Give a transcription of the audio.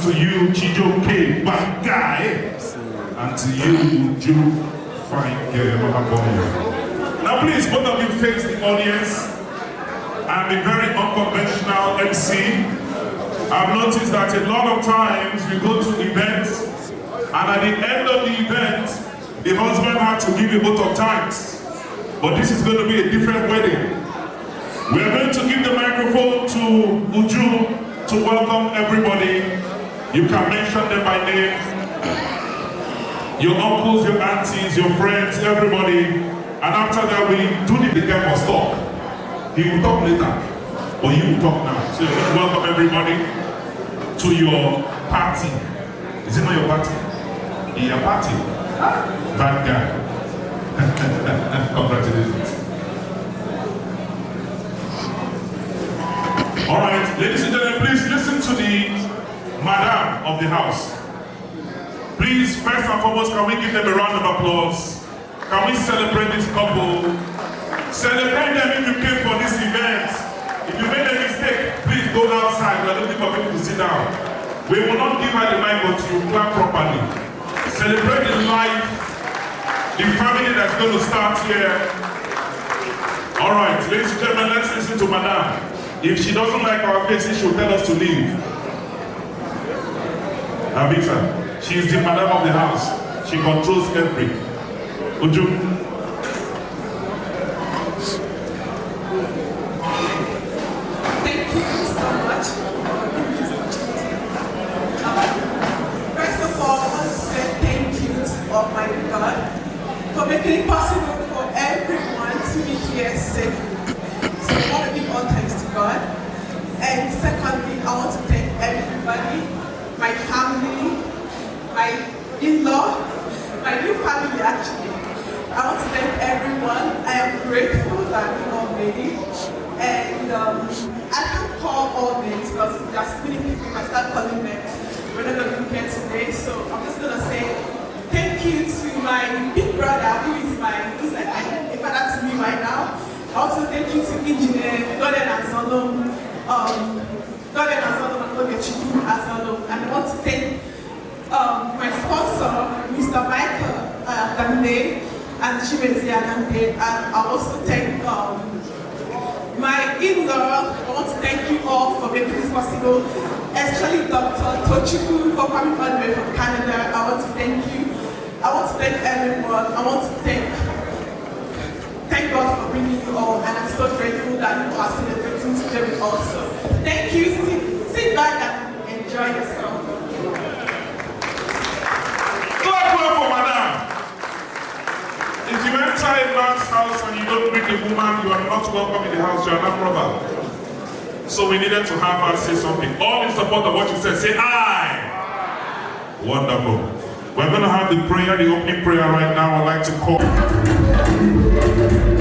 to you, Chijo K, bad guy. And to you, Uju, fine girl. Now please, both of you face the audience. I'm a very unconventional MC. I've noticed that a lot of times we go to events, and at the end of the event, the husband had to give a vote of thanks. But this is going to be a different wedding. We are going to give the microphone to Uju to welcome everybody. You can mention them by name. Your uncles, your aunties, your friends, everybody. And after that, we do the guy must talk. He will talk later, but you will talk now. So welcome everybody to your party. Is it not your party? Your party. Bad guy. Congratulations. All right, ladies and gentlemen, please listen to the madam of the house. Please, first and foremost, can we give them a round of applause? Can we celebrate this couple? Celebrate them if you came for this event. If you made a mistake, please go outside. We are looking for people to sit down. We will not give her the mic, but you clap properly. Celebrate the life, the family that's going to start here. All right, ladies and gentlemen, let's listen to Madame. If she doesn't like our faces, she'll tell us to leave. Abisa, she is the Madame of the house. She controls everything. Uju. Almighty God, for making it possible for everyone to be here safely. So I want to give all thanks to God. And secondly, I want to thank everybody, my family, my in-law, my new family actually. I want to thank everyone. I am grateful that you all made it. And I can't call all names because there's many people. If I start calling names, we're not going to be here today. So I'm just going to say, thank you to my big brother, who's like a father to me right now. Also, thank you to Engineer Gordon Azolom, and I want to thank my sponsor, Mr. Michael Dande and Chimezi Dande, and I also thank my in-law. I want to thank you all for making this possible, especially Dr. Tochukwu for coming all the way from Canada. I want to thank you. I want to thank everyone. I want to thank God for bringing you all, and I'm so grateful that you are celebrating today with us. So thank you. Sit back and enjoy yourself. Clap for Madame. If you enter a man's house and you don't greet a woman, you are not welcome in the house. You are not brother. So we needed to have her say something. All in support of what you said. Say aye. Wonderful. We're going to have the prayer, the opening prayer right now. I'd like to call. What?